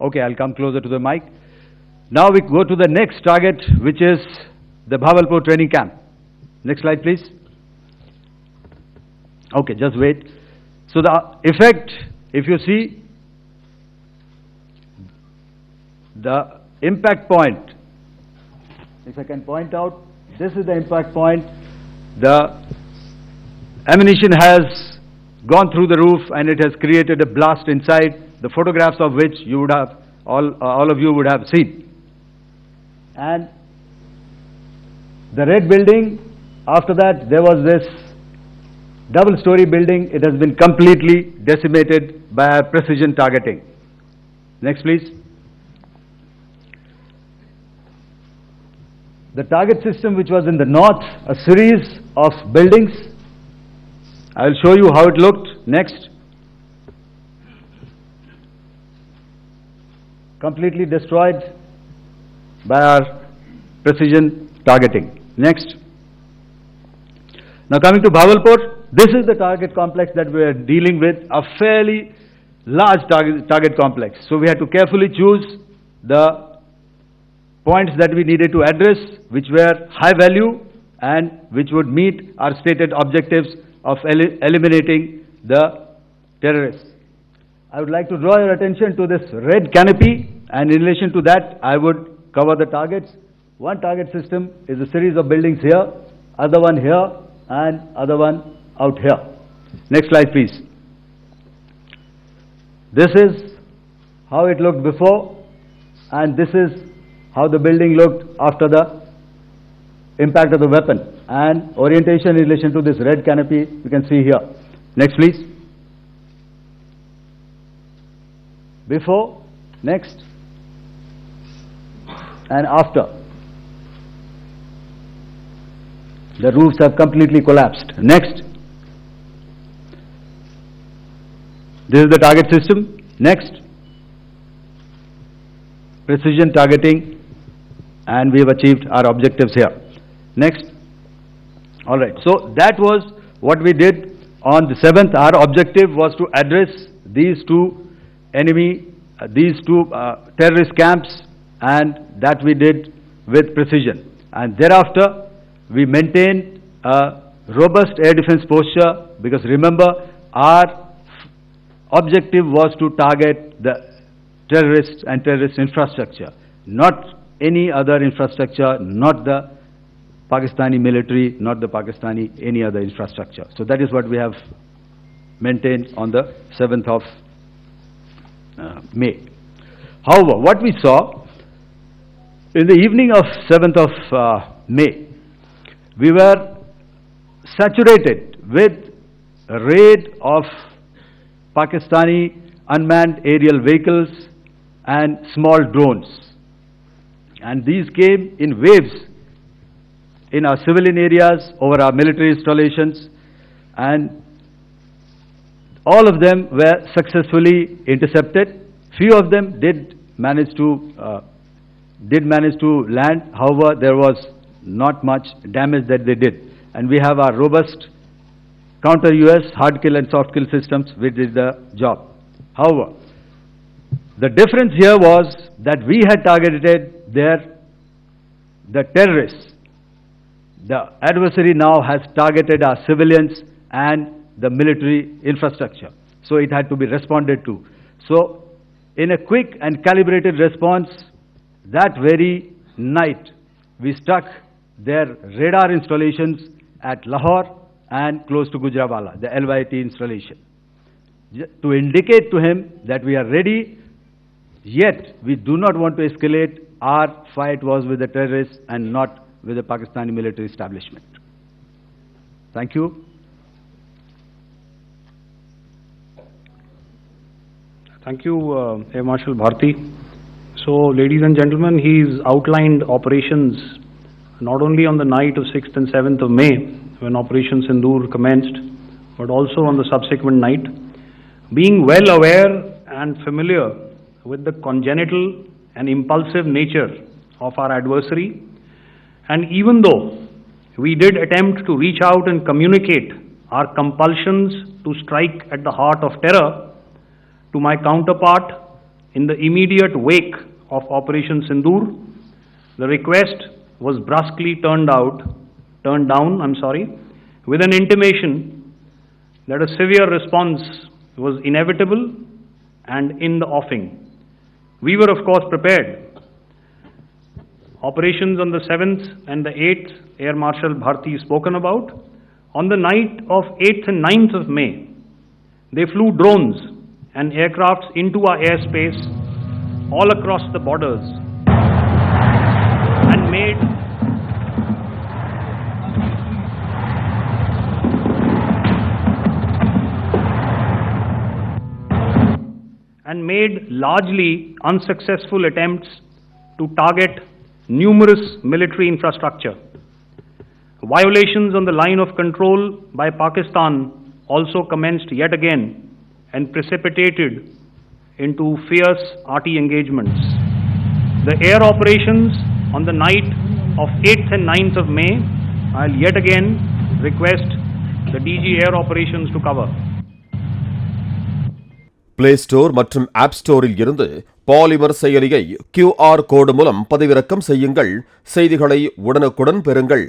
Okay, I'll come closer to the mic. Now we go to the next target, which is the Bhavalpur training camp. Next slide, please. Okay, just wait. So the effect, if you see, the impact point, if I can point out, this is the impact point. The ammunition has gone through the roof and it has created a blast inside, the photographs of which you would have, all of you would have seen. And the red building, after that there was this double-story building. It has been completely decimated by precision targeting. Next, please. The target system which was in the north, a series of buildings. I will show you how it looked. Next. Completely destroyed by our precision targeting. Next. Now coming to Bhavalpur, this is the target complex that we are dealing with, a fairly large target complex. So we had to carefully choose the points that we needed to address, which were high value and which would meet our stated objectives of eliminating the terrorists. I would like to draw your attention to this red canopy, and in relation to that, I would cover the targets. One target system is a series of buildings here, other one here, and other one out here. Next slide, please. This is how it looked before, and this is how the building looked after the impact of the weapon. And orientation in relation to this red canopy, you can see here. Next, please. Before, next, and after. The roofs have completely collapsed. Next. This is the target system. Next. Precision targeting, and we have achieved our objectives here. Next. All right. So that was what we did on the 7th. Our objective was to address these two terrorist camps, and that we did with precision. And thereafter, we maintained a robust air defense posture, because remember, our objective was to target the terrorists and terrorist infrastructure, not any other infrastructure, not the Pakistani military, not the Pakistani any other infrastructure. So that is what we have maintained on the 7th of May. However, what we saw in the evening of 7th of May, we were saturated with a raid of Pakistani unmanned aerial vehicles and small drones. And these came in waves in our civilian areas, over our military installations, and all of them were successfully intercepted. Few of them did manage to land. However, there was not much damage that they did. And we have our robust counter-US hard kill and soft kill systems which did the job. However, the difference here was that we had targeted the terrorists. The adversary now has targeted our civilians and the military infrastructure. So it had to be responded to. So in a quick and calibrated response, that very night, we struck their radar installations at Lahore and close to Gujranwala, the LYT installation, to indicate to him that we are ready, yet we do not want to escalate. Our fight was with the terrorists and not with the Pakistani military establishment. Thank you. Thank you, Air Marshal Bharti. So, ladies and gentlemen, he's outlined operations not only on the night of 6th and 7th of May, when Operation Sindoor commenced, but also on the subsequent night. Being well aware and familiar with the congenital and impulsive nature of our adversary, and even though we did attempt to reach out and communicate our compulsions to strike at the heart of terror to my counterpart in the immediate wake of Operation Sindoor, the request was brusquely turned down, with an intimation that a severe response was inevitable and in the offing. We were, of course, prepared. Operations on the 7th and the 8th, Air Marshal Bharti spoken about. On the night of 8th and 9th of May, they flew drones and aircrafts into our airspace all across the borders and made largely unsuccessful attempts to target numerous military infrastructure. Violations on the line of control by Pakistan also commenced yet again and precipitated into fierce arty engagements. The air operations on the night of 8th and 9th of May, I'll yet again request the DG Air Operations to cover. Play store மற்றும் app ஸ்டோரில் இருந்து polymer செயலியை QR கோடு மூலம் பதிவிறக்கம் செய்யுங்கள். செய்திகளை உடனுக்குடன் பெறுங்கள்.